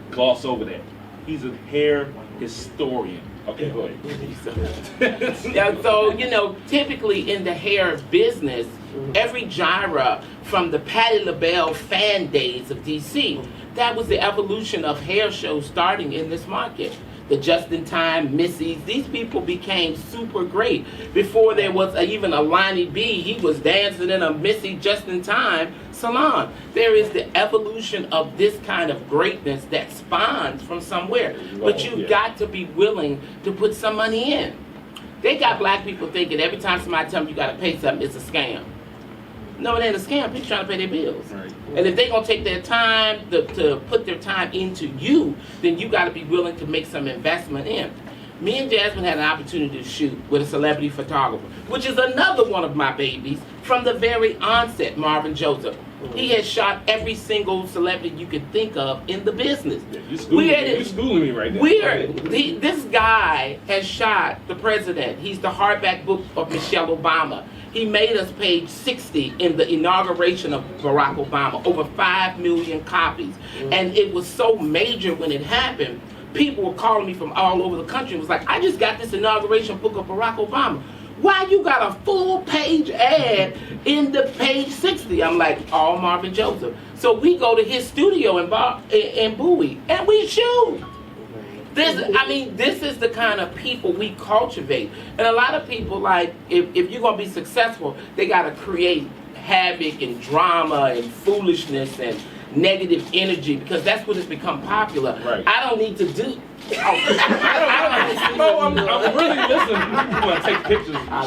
gloss over that. He's a hair historian. Okay, go ahead. Yeah, so, you know, typically in the hair business, every genre from the Patti LaBelle fan days of DC, that was the evolution of hair shows starting in this market. The Just-in-Time Missies, these people became super great. Before there was even a Lonnie B, he was dancing in a Missy Just-in-Time salon. There is the evolution of this kind of greatness that spawns from somewhere. But you've got to be willing to put some money in. They got black people thinking every time somebody tells them you got to pay something, it's a scam. No, it ain't a scam. People trying to pay their bills. Right. And if they're going to take their time to put their time into you, then you got to be willing to make some investment in. Me and Jasmine had an opportunity to shoot with a celebrity photographer, which is another one of my babies from the very onset, Marvin Joseph. He has shot every single celebrity you could think of in the business. You're schooling me right now. This guy has shot the president. He's the hardback book of Michelle Obama. He made us page 60 in the inauguration of Barack Obama, over 5 million copies. And it was so major when it happened, people were calling me from all over the country. It was like, I just got this inauguration book of Barack Obama. Why you got a full page ad in the page 60? I'm like, all Marvin Joseph. So we go to his studio in Bowie and we shoot. This is the kind of people we cultivate. And a lot of people, like, if you're going to be successful, they got to create havoc and drama and foolishness and negative energy, because that's what has become popular. Right. I don't need to do... I'm really listening. People want to take pictures and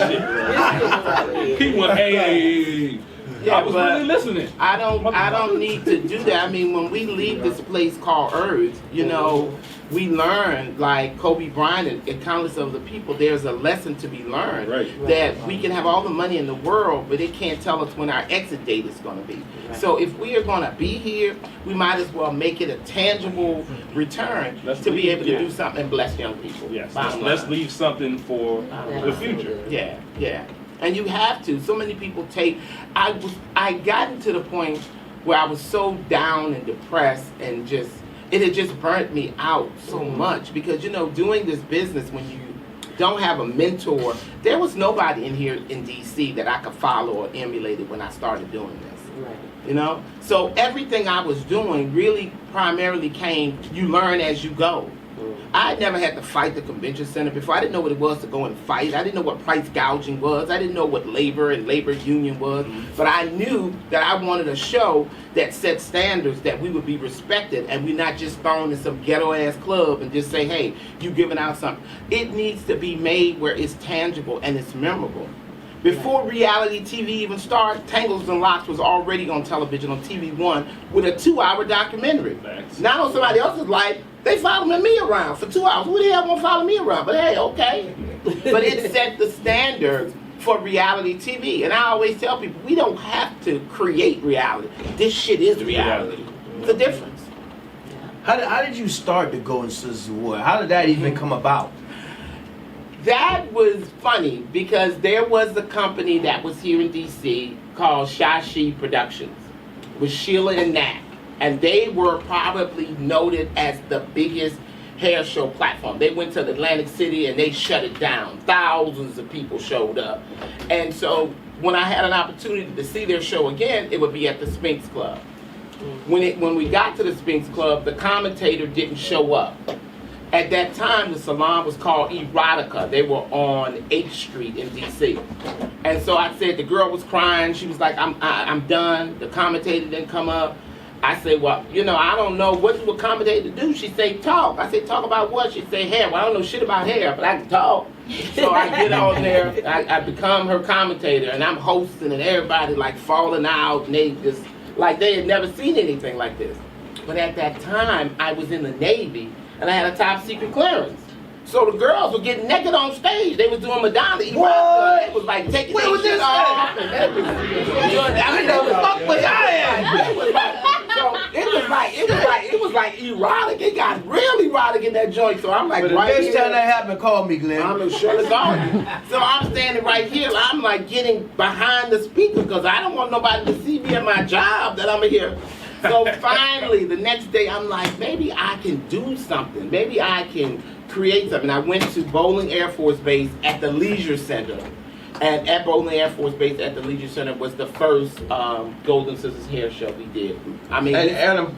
shit. People want, hey. Yeah, I was really listening. I don't need to do that. I mean, when we leave this place called Earth, you know, we learn, like Kobe Bryant and countless other people, there's a lesson to be learned. Right. That we can have all the money in the world, but it can't tell us when our exit date is going to be. Right. So if we are going to be here, we might as well make it a tangible return to be able to do something and bless young people. Yes. Let's leave something for the future. Yeah, yeah. And you have to. So many people take... I gotten to the point where I was so down and depressed and just... It had just burnt me out so much because, you know, doing this business when you don't have a mentor, there was nobody in here in DC that I could follow or emulate when I started doing this. Right. You know? So everything I was doing really primarily came, you learn as you go. I had never had to fight the convention center before. I didn't know what it was to go and fight. I didn't know what price gouging was. I didn't know what labor and labor union was. But I knew that I wanted a show that set standards, that we would be respected, and we're not just thrown in some ghetto-ass club and just say, hey, you giving out something. It needs to be made where it's tangible and it's memorable. Before reality TV even started, Tangles and Locks was already on television on TV One with a 2-hour documentary. Not on somebody else's life. They following me around for 2 hours. Who the hell gonna follow me around? But hey, okay. But it set the standards for reality TV. And I always tell people, we don't have to create reality. This shit is reality. It's a difference. How did you start the Golden Sisters Award? How did that even come about? That was funny because there was a company that was here in DC called Shashi Productions with Sheila and Nat. And they were probably noted as the biggest hair show platform. They went to Atlantic City and they shut it down. Thousands of people showed up. And so when I had an opportunity to see their show again, it would be at the Sphinx Club. When we got to the Sphinx Club, the commentator didn't show up. At that time, the salon was called Erotica. They were on 8th Street in D.C. And so I said, the girl was crying. She was like, I'm done. The commentator didn't come up. I said, well, you know, I don't know what you were commentator to do. She said, talk. I said, talk about what? She said, hair. Well, I don't know shit about hair, but I can talk. So I get on there. I become her commentator, and I'm hosting, and everybody like falling out, and they just, like they had never seen anything like this. But at that time, I was in the Navy, and I had a top secret clearance. So the girls were getting naked on stage. They was doing Madonna. It was like taking their shit off. And they was, I mean, they was fuck with So it was like erotic. It got really erotic in that joint. So I'm like, but the right next here. time that happened, call me, Glenn. I'm sure it's on. So I'm standing right here. I'm like getting behind the speaker because I don't want nobody to see me at my job that I'm here. So finally, the next day, I'm like, maybe I can do something. Maybe I can create something. I went to Bowling Air Force Base at the Leisure Center. And at Bowling Air Force Base at the Leisure Center was the first Golden Scissors hair show we did. I mean, at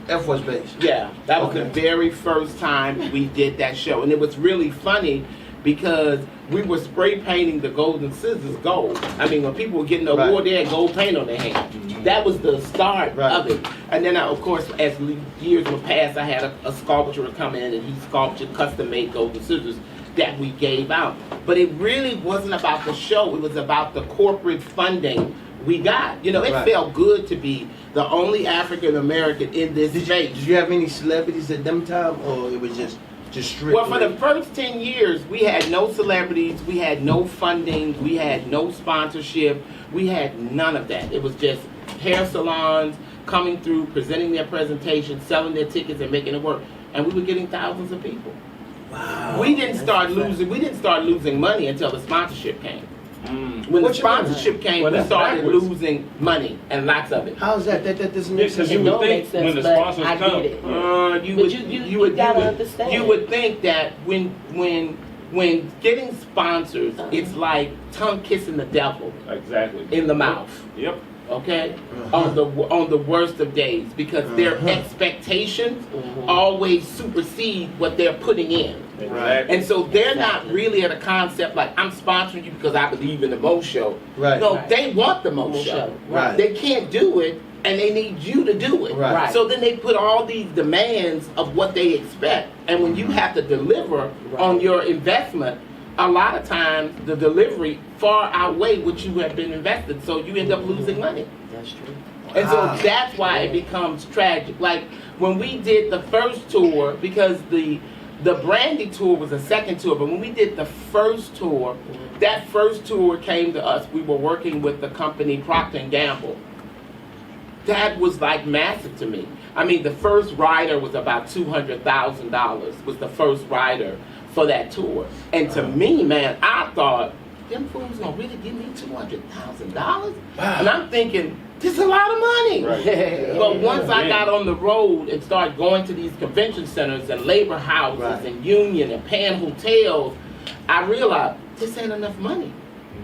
Air Force Base. Yeah, that was the very first time we did that show. And it was really funny because we were spray painting the Golden Scissors gold. I mean, when people were getting the award, they had gold paint on their hand. That was the start of it. And then, of course, as years would pass, I had a sculptor come in and he sculptured custom-made Golden Scissors that we gave out. But it really wasn't about the show. It was about the corporate funding we got. You know, it felt good to be the only African-American in this space. Did you have any celebrities at them time, or it was just strictly? Well, for the first 10 years, we had no celebrities, we had no funding, we had no sponsorship, we had none of that. It was just hair salons coming through, presenting their presentation, selling their tickets, and making it work. And we were getting thousands of people. Wow. We didn't start losing money until the sponsorship came. When the sponsorship came, we started losing money, and lots of it. How's that? That doesn't make sense. You would think when the sponsors come, you would think that when getting sponsors, it's like tongue kissing the devil. Exactly. In the mouth. Yep. Okay, on the worst of days, because their expectations always supersede what they're putting in. Exactly. And so they're not really at a concept like, I'm sponsoring you because I believe in the Mo Show. Right. No, they want the Mo Show. Right. They can't do it, and they need you to do it. Right. So then they put all these demands of what they expect, and when you have to deliver on your investment, a lot of times the delivery far outweigh what you have been invested, so you end up losing money. That's true. And so that's why it becomes tragic. Like when we did the first tour, because the Brandy tour was a second tour, but when we did the first tour, that first tour came to us. We were working with the company Procter & Gamble. That was like massive to me. I mean, the first rider was about $200,000 was the first rider for that tour. And to me, man, I thought, them fools gonna really give me $200,000? And I'm thinking, this is a lot of money. Right. But once I got on the road and started going to these convention centers and labor houses and union and paying hotels, I realized this ain't enough money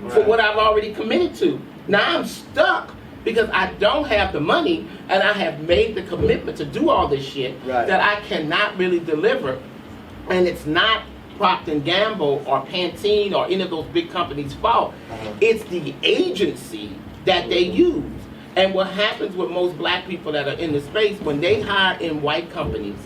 for what I've already committed to. Now I'm stuck because I don't have the money and I have made the commitment to do all this shit that I cannot really deliver. And it's not Procter & Gamble or Pantene or any of those big companies' fault. It's the agency that they use. And what happens with most black people that are in the space, when they hire in white companies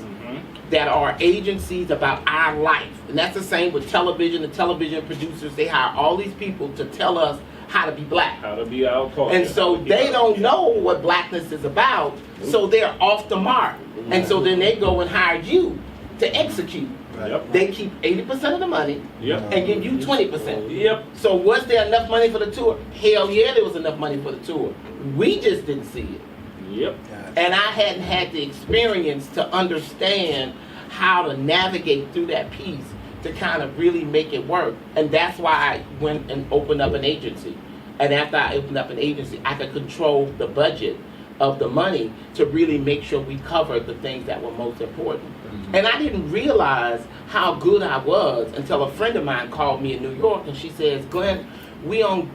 that are agencies about our life, and that's the same with television, the television producers, they hire all these people to tell us how to be black. How to be our culture. And so they don't know what blackness is about, so they're off the mark. And so then they go and hire you to execute. Yep. They keep 80% of the money and give you 20%. Yep. So was there enough money for the tour? Hell yeah, there was enough money for the tour. We just didn't see it. Yep. And I hadn't had the experience to understand how to navigate through that piece to kind of really make it work. And that's why I went and opened up an agency. And after I opened up an agency, I could control the budget of the money to really make sure we covered the things that were most important. And I didn't realize how good I was until a friend of mine called me in New York and she says, Glenn, we on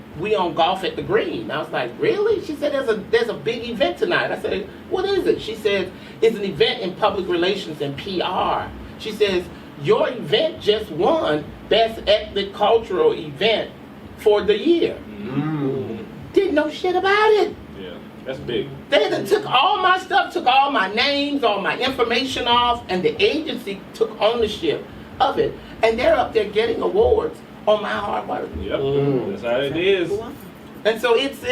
Golf at the Green. I was like, really? She said, there's a big event tonight. I said, what is it? She said, it's an event in public relations and PR. She says, your event just won Best Ethnic Cultural Event for the year. Didn't know shit about it. Yeah, that's big. They done took all my stuff, took all my names, all my information off, and the agency took ownership of it. And they're up there getting awards on my hard work. Yep, that's how it is. And so it's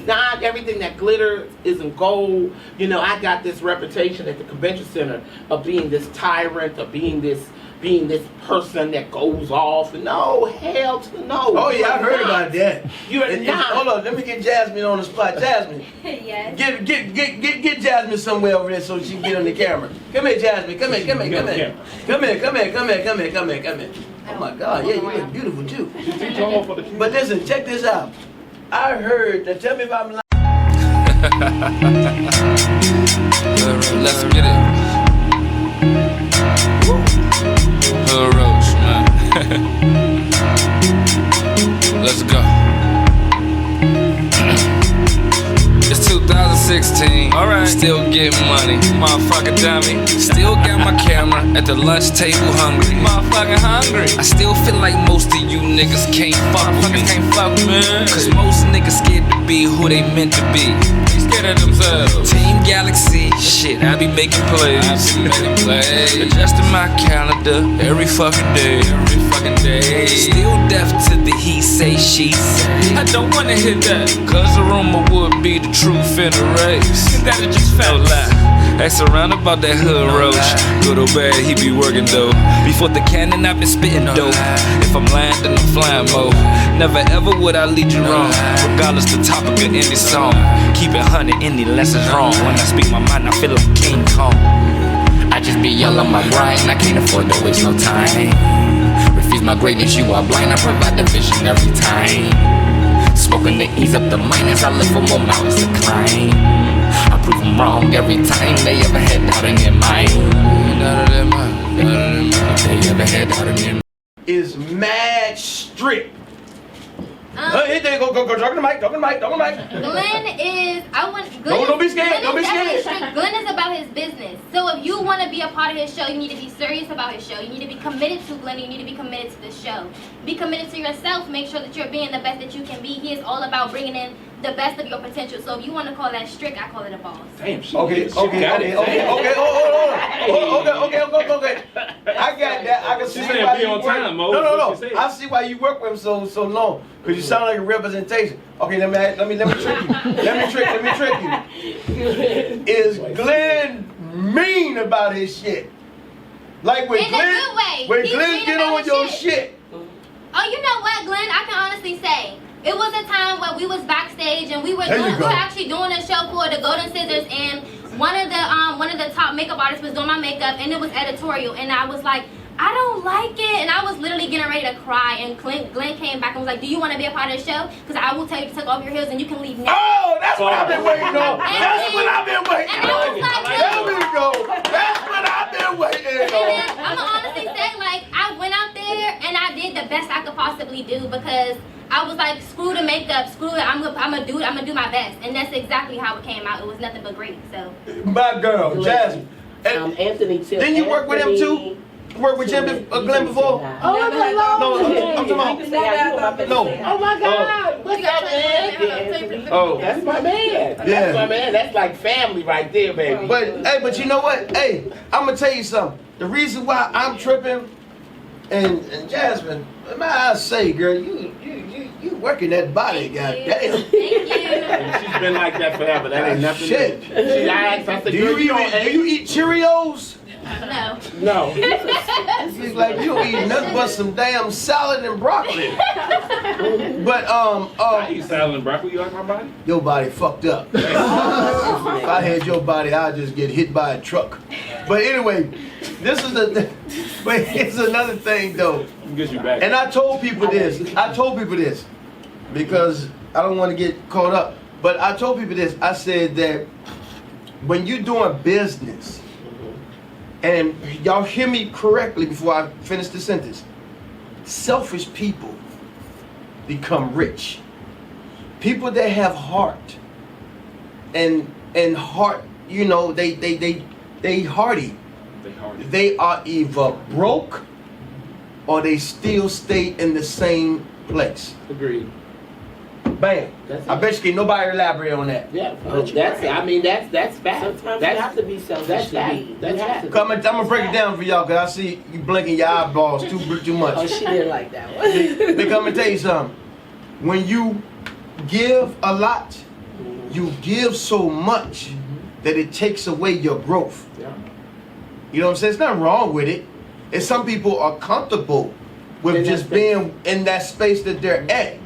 not everything that glitters isn't gold. You know, I got this reputation at the convention center of being this tyrant, of being this person that goes off. No, hell to the no. Oh yeah, I heard about that. You're not. Hold on, let me get Jasmine on the spot. Jasmine, Yes. get Jasmine somewhere over there so she can get on the camera. Come here, Jasmine. Come here. Oh my God, yeah, you look beautiful too. But listen, check this out. I heard. Now tell me if I'm lying. Let's get it. Hood Roach, man. Let's go. It's 2016. Alright. Still getting money. Motherfucking dummy. Still got my camera at the lunch table hungry. Motherfucking hungry. I still feel like most of you niggas can't fuck with me. Cause most niggas scared to be who they meant to be. They scared of themselves. Team Galaxy. Shit, I be making plays. Adjusting my calendar every fucking day. Still deaf to the he say, she say. I don't wanna hear that. Cause the rumor would be the truth in the race. That'll just felt like. Ask around about that hood roach. Good or bad, he be working though. Before the cannon, I've been spitting dope. If I'm lying, then I'm flying mo. Never ever would I lead you wrong. Regardless the topic of any song. Keep it 100, any lessons wrong. When I speak my mind, I feel like King Kong. I just be yelling on my grind. I can't afford to waste no time. Refuse my greatness, you are blind. I provide the vision every time. Smoking to ease up the mind as I live for more mountains to climb. I prove them wrong every time they ever had doubt in their mind. They ever had doubt in their mind. Is mad strict. Here they go, talk to the mic. Glenn is, Don't be scared, don't be scared. Glenn is about his business. So if you want to be a part of his show, you need to be serious about his show. You need to be committed to Glenn, you need to be committed to the show. Be committed to yourself, make sure that you're being the best that you can be. He is all about bringing in the best of your potential. So if you want to call that strict, I call it a boss. Damn, Okay. Hold on. Okay. I got that. I can see why you work. No. I see why you work with him so long. Cause you sound like a representation. Okay, let me trick you. Let me trick you. Is Glenn mean about his shit? Like when in a good way. When He's Glenn mean get about on his your shit. shit. Oh, you know what, Glenn? I can honestly say it was a time where we was backstage and we were actually doing a show for the Golden Scissors, and one of the top makeup artists was doing my makeup, and it was editorial, and I was like, I don't like it, and I was literally getting ready to cry, and Glenn came back and was like, do you want to be a part of the show? Because I will tell you to take off your heels and you can leave now. Oh, that's what I've been waiting on. That's what I've been waiting on. There we go. That's what I've been waiting on. And then I'm gonna honestly say, like, I went out there and I did the best I could possibly do, because I was like, screw the makeup, screw it, I'm gonna do my best, and that's exactly how it came out. It was nothing but great. So my girl, Jasmine. Anthony too. Didn't you work with him too? Work with Glenn before? Oh, I'm talking about. No. Oh my God. What's up, man? Oh, that's my man. Yeah. That's my man. That's like family right there, baby. But you know what? Hey, I'm gonna tell you something. The reason why I'm tripping, and Jasmine, I say, girl, you working that body, goddamn. Thank you. She's been like that forever. That ain't nothing. Shit. I said, do you eat Cheerios? No. She's like, you eat nothing but some damn salad and broccoli. But I eat salad and broccoli. You like my body? Your body fucked up. If I had your body, I'd just get hit by a truck. But anyway, it's another thing though. Get you back. And I told people this because I don't want to get caught up. But I told people this. I said that when you're doing business, and y'all hear me correctly before I finish the sentence, selfish people become rich. People that have heart and heart, you know, they hardy. They are either broke or they still stay in the same place. Agreed. Bam. I bet you can't nobody elaborate on that. Yeah, that's. I mean, that's fact. Sometimes that's, you have to be selfish. That's fact. That's fact. Come, I'm gonna break it down for y'all because I see you blinking your eyeballs too much. Oh, she didn't like that one. They come and tell you something. When you give a lot, you give so much that it takes away your growth. Yeah. You know what I'm saying? There's nothing wrong with it. And some people are comfortable with just being in that space that they're at.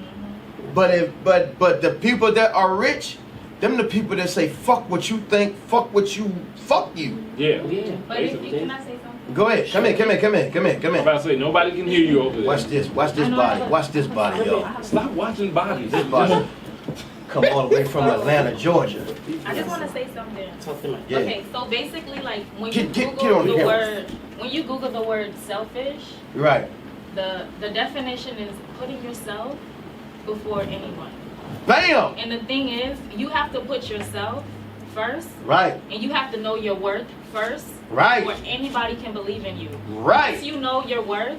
But the people that are rich, them the people that say fuck what you think, fuck what you, fuck you. Yeah. But can I say something? Go ahead. Come in. I'm about to say nobody can hear you over there. Watch this body. Watch this body, y'all. Stop watching bodies. This body come all the way from Atlanta, Georgia. I just want to say something. Yeah. Okay, so basically, like when you Get Google on the the word, when you Google the word selfish, Right. the definition is putting yourself before anyone. Bam! And the thing is, you have to put yourself first. Right. And you have to know your worth first. Right. Before anybody can believe in you. Right. Once you know your worth,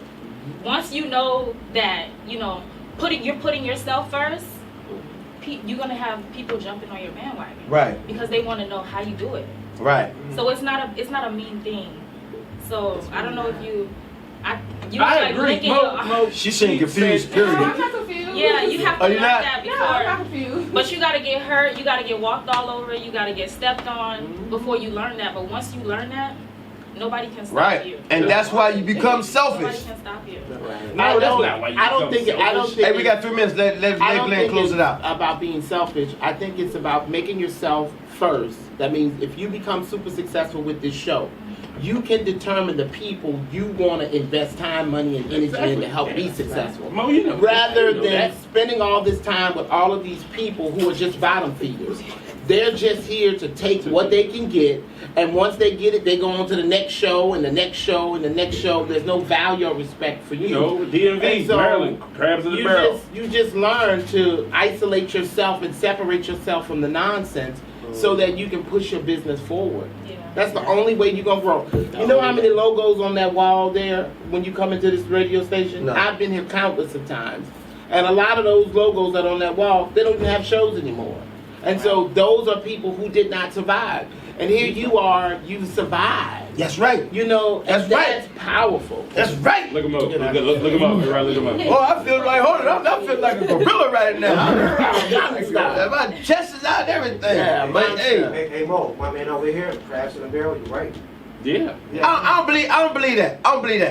once you know that, you know, you're putting yourself first, you're gonna have people jumping on your bandwagon. Right. Because they want to know how you do it. Right. So it's not a mean thing. So I don't know if you. I agree. She seemed confused, period. I'm not confused. Yeah, you have to Are learn you not? that before. No, I'm not confused. But you gotta get hurt. You gotta get walked all over. You gotta get stepped on before you learn that. But once you learn that, nobody can stop you. And that's why you become Nobody selfish. can stop you. No, that's not why you I don't think. Hey, we got 3 minutes. Let Glenn close it out. About being selfish. I think it's about making yourself first. That means if you become super successful with this show, you can determine the people you want to invest time, money, and energy in to help be successful. Rather than spending all this time with all of these people who are just bottom feeders. They're just here to take what they can get, and once they get it, they go on to the next show, and the next show, and the next show. There's no value or respect for you. You know, DMV, Maryland, crabs in the barrel. You just learn to isolate yourself and separate yourself from the nonsense so that you can push your business forward. That's the only way you're going to grow. You know how many logos on that wall there when you come into this radio station? No. I've been here countless of times. And a lot of those logos that are on that wall, they don't even have shows anymore. And so those are people who did not survive. And here you are, you survived. That's right. You know, That's that's powerful. That's right. Look him up. Look him up. Look him up. Oh, I feel like, hold on, I feel like a gorilla right now. My chest is out and everything. Yeah, but hey, Mo, my man over here, crabs in the barrel, you're right. Yeah. I don't believe that. I don't believe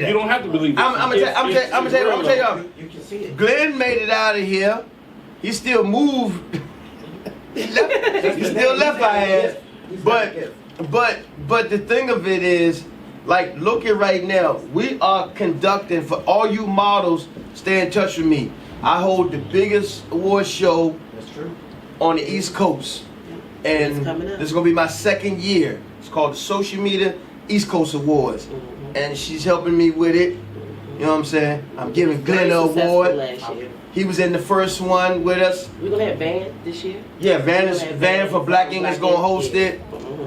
that. You don't have to believe that. I'm gonna tell y'all. You can see it. Glenn made it out of here. He still moved. He still left our ass. But the thing of it is, like, look at right now. We are conducting, for all you models, stay in touch with me. I hold the biggest award show on the East Coast. And this is going to be my second year. It's called the Social Media East Coast Awards. And she's helping me with it. You know what I'm saying? I'm giving Glenn an award. He was in the first one with us. We're going to have Van this year? Yeah, Van for Black English going to host it.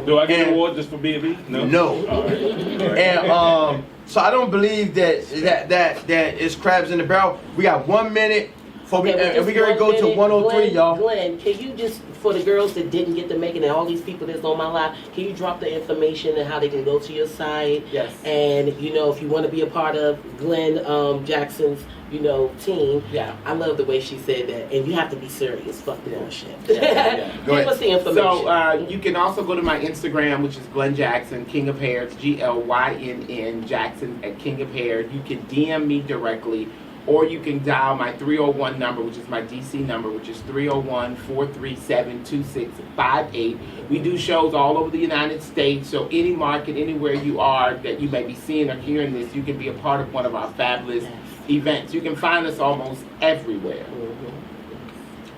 Do I get an award just for B&B? No. And so I don't believe that is crabs in the barrel. We got 1 minute before we going to go to 103, y'all. Glenn, can you just, for the girls that didn't get to make it and all these people that's on my live, can you drop the information and how they can go to your site? Yes. And, you know, if you want to be a part of Glynn Jackson's, you know, team. Yeah. I love the way she said that. And you have to be serious. Fuck the bullshit. Yeah. Give us the information. So you can also go to my Instagram, which is Glynn Jackson, King of Hair. It's GLYNN Jackson at King of Hair. You can DM me directly, or you can dial my 301 number, which is my DC number, which is 301-437-2658. We do shows all over the United States, so any market, anywhere you are that you may be seeing or hearing this, you can be a part of one of our fabulous events. You can find us almost everywhere.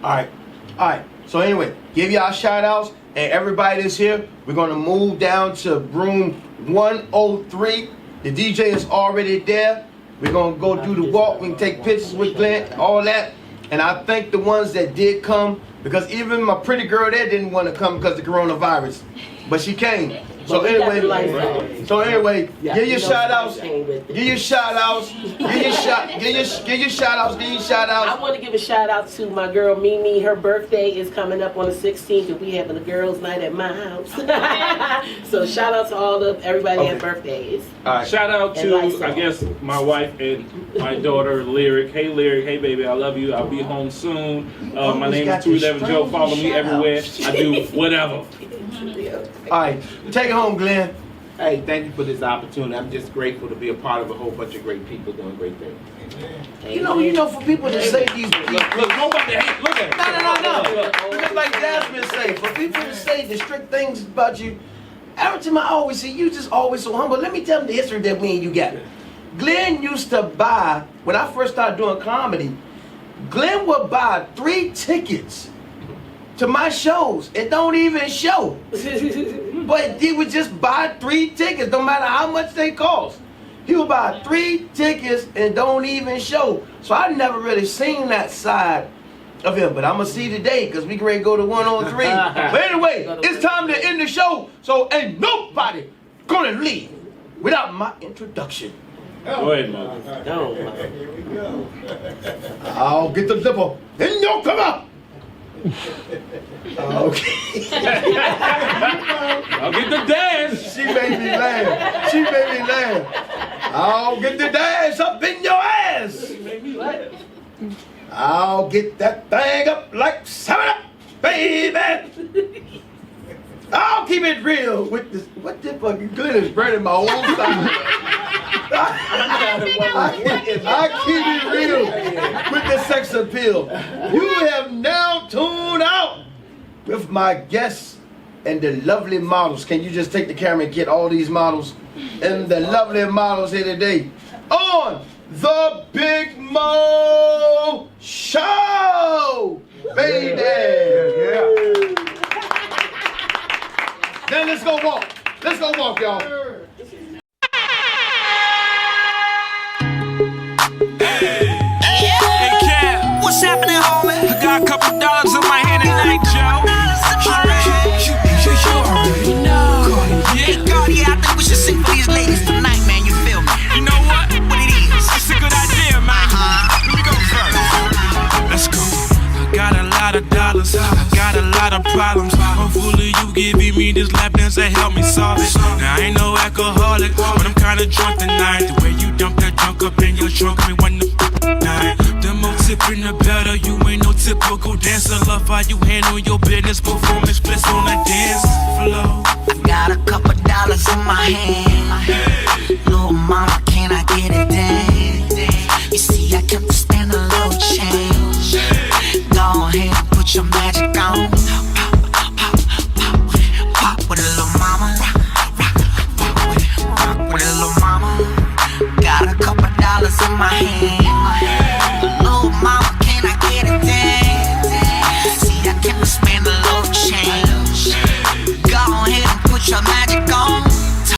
All right. All right. So anyway, give y'all shout outs and everybody that's here. We're gonna move down to room 103. The DJ is already there. We're gonna go do the walk. We can take pictures with Glynn, all that. And I thank the ones that did come, because even my pretty girl there didn't want to come because of the coronavirus, but she came. So anyway, give your shout outs. Give your shout outs. Give your shout outs. I want to give a shout out to my girl Mimi. Her birthday is coming up on the 16th, and we having a girls' night at my house. So shout out to everybody that have birthdays. All right. Shout out to I guess my wife and my daughter Lyric. Hey Lyric, hey baby, I love you. I'll be home soon. My name is 211 Joe. Follow me everywhere. I do whatever. All right, take it home, Glynn. Hey, thank you for this opportunity. I'm just grateful to be a part of a whole bunch of great people doing great things. You know, for people to say these people, look, nobody hate. Look at it. No. Because like Jasmine say, for people to say the strict things about you, every time I always say, you just always so humble. Let me tell them the history that me and you got. Glynn used to buy, when I first started doing comedy, Glynn would buy 3 tickets to my shows. It don't even show. But he would just buy 3 tickets, no matter how much they cost. He would buy 3 tickets and don't even show. So I never really seen that side of him. But I'm going to see today, because we can ready to go to 103. But anyway, it's time to end the show. So ain't nobody going to leave without my introduction. Go ahead, man. I'll get the zipper. And you'll come out. Okay. I'll get the dash. She made me laugh. I'll get the dash up in your ass. I'll get that thing up like 7-Up, baby. I'll keep it real with this. What the fucking Glynn is burning my whole side. I keep it real with the sex appeal. You have now tuned out with my guests and the lovely models. Can you just take the camera and get all these models and the lovely models here today on the Big Mo Show, baby. Yeah. Then let's go walk. Let's go walk, y'all. What's happening, homie? I got a couple dollars in my hand tonight, Joe. You already know. Hey, Cardi, I think we should sing for these ladies tonight, man. You feel me? You know what? What it is? It's a good idea, man. Let me go first. Let's go. I got a lot of dollars. I got a lot of problems. Hopefully you giving me this lap dance that help me solve it. Now I ain't no alcoholic, but I'm kinda drunk tonight. The way you dump that junk up in your trunk, me want to night. The more tipping the better. You ain't no typical dancer. Love how you handle your business. Performance bliss on the dance floor. Got a couple dollars in my hand.